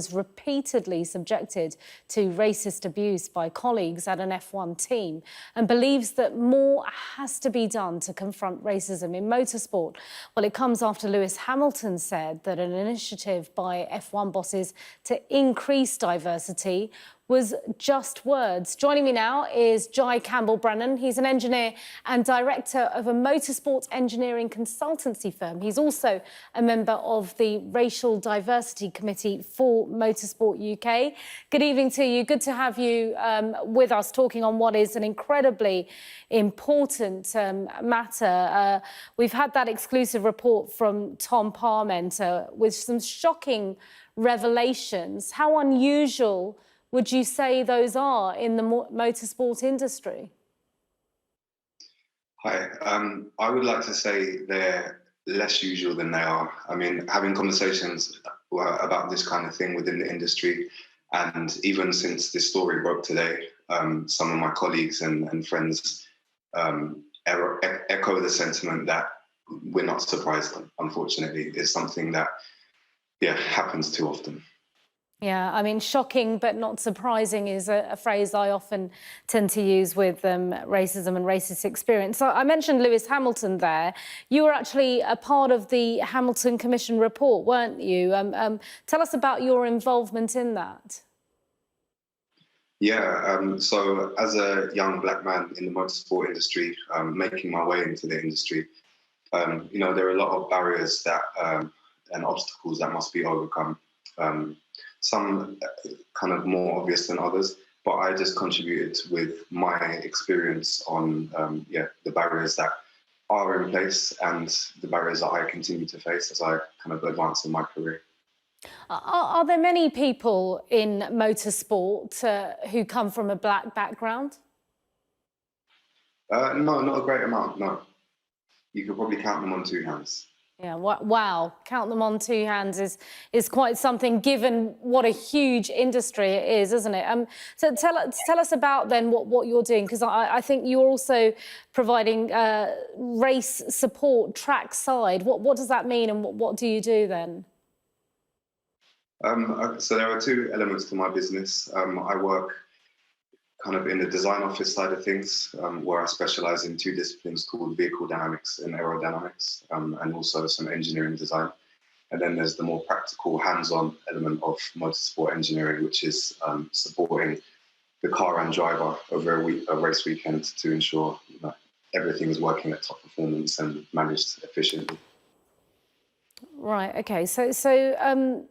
was repeatedly subjected to racist abuse by colleagues at an F1 team and believes that more has to be done to confront racism in motorsport. Well, it comes after Lewis Hamilton said that an initiative by F1 bosses to increase diversity was just words. Joining me now is Jahee Campbell-Brennan. He's an engineer and director of a motorsport engineering consultancy firm. He's also a member of the Racial Diversity Committee for Motorsport UK. Good evening to you. Good to have you with us talking on what is an incredibly important matter. We've had that exclusive report from Tom Parmenter with some shocking revelations. How unusual would you say those are in the motorsport industry? Hi, I would like to say they're less usual than they are. I mean, having conversations about this kind of thing within the industry, and even since this story broke today, some of my colleagues and friends echo the sentiment that we're not surprised, unfortunately. It's something that, happens too often. Yeah, I mean, shocking but not surprising is a phrase I often tend to use with racism and racist experience. So I mentioned Lewis Hamilton there. You were actually a part of the Hamilton Commission report, weren't you? Tell us about your involvement in that. Yeah, so as a young black man in the motorsport industry, making my way into the industry, there are a lot of barriers that and obstacles that must be overcome. Some kind of more obvious than others, but I just contributed with my experience on the barriers that are in place and the barriers that I continue to face as I kind of advance in my career. Are there many people in motorsport who come from a black background? No, not a great amount, no. You could probably count them on two hands. Yeah, wow, count them on two hands is quite something, given what a huge industry it is, isn't it? So tell us about then what you're doing, because I think you're also providing race support track side. What does that mean, and what do you do then? So there are two elements to my business. I work kind of in the design office side of things, where I specialize in two disciplines called vehicle dynamics and aerodynamics, and also some engineering design. And then there's the more practical, hands-on element of motorsport engineering, which is supporting the car and driver over a race weekend to ensure everything is working at top performance and managed efficiently. Right. Okay. So.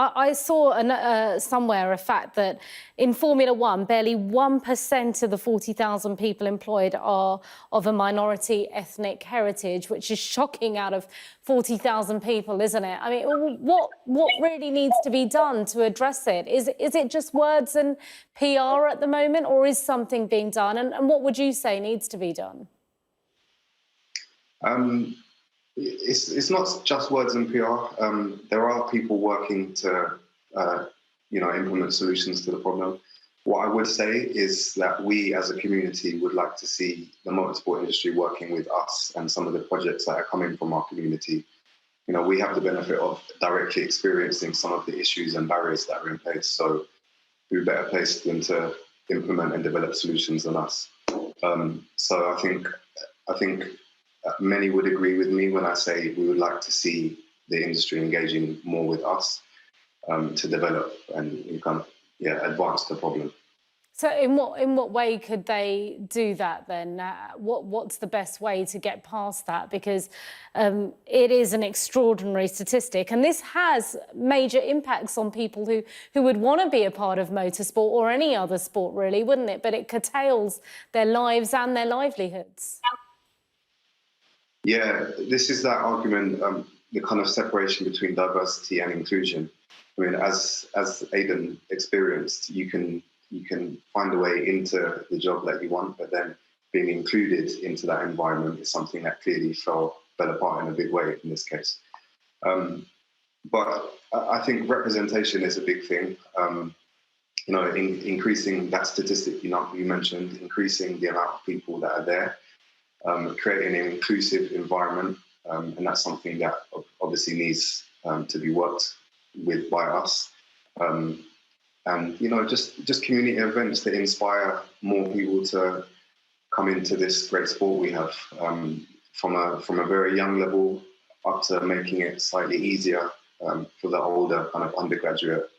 I saw somewhere a fact that in Formula One, barely 1% of the 40,000 people employed are of a minority ethnic heritage, which is shocking out of 40,000 people, isn't it? I mean, what really needs to be done to address it? Is it just words and PR at the moment, or is something being done? And what would you say needs to be done? It's not just words and PR. There are people working to, implement solutions to the problem. What I would say is that we as a community would like to see the motorsport industry working with us and some of the projects that are coming from our community. We have the benefit of directly experiencing some of the issues and barriers that are in place. So who better placed than to implement and develop solutions than us? So I think many would agree with me when I say we would like to see the industry engaging more with us to develop and advance the problem. So in what way could they do that then? What's the best way to get past that? Because it is an extraordinary statistic, and this has major impacts on people who would want to be a part of motorsport or any other sport, really, wouldn't it? But it curtails their lives and their livelihoods. Yeah, this is that argument, the kind of separation between diversity and inclusion. I mean, as Aidan experienced, you can find a way into the job that you want, but then being included into that environment is something that clearly fell apart in a big way in this case. But I think representation is a big thing. Increasing that statistic you mentioned, increasing the amount of people that are there. Creating an inclusive environment, and that's something that obviously needs to be worked with by us. And just community events that inspire more people to come into this great sport we have, from a very young level up to making it slightly easier for the older kind of undergraduate,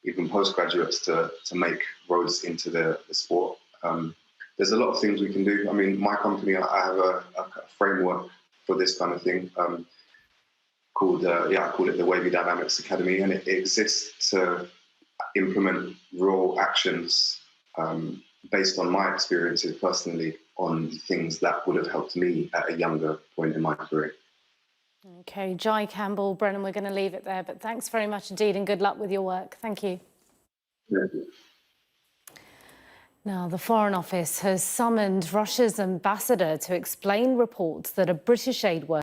even postgraduates to make roads into the sport. There's a lot of things we can do. I mean, my company, I have a framework for this kind of thing called, I call it the Wavey Dynamics Academy, and it exists to implement real actions based on my experiences personally on things that would have helped me at a younger point in my career. Okay, Jahee Campbell, Brennan, we're going to leave it there, but thanks very much indeed and good luck with your work. Thank you. Thank you. Now, the Foreign Office has summoned Russia's ambassador to explain reports that a British aid worker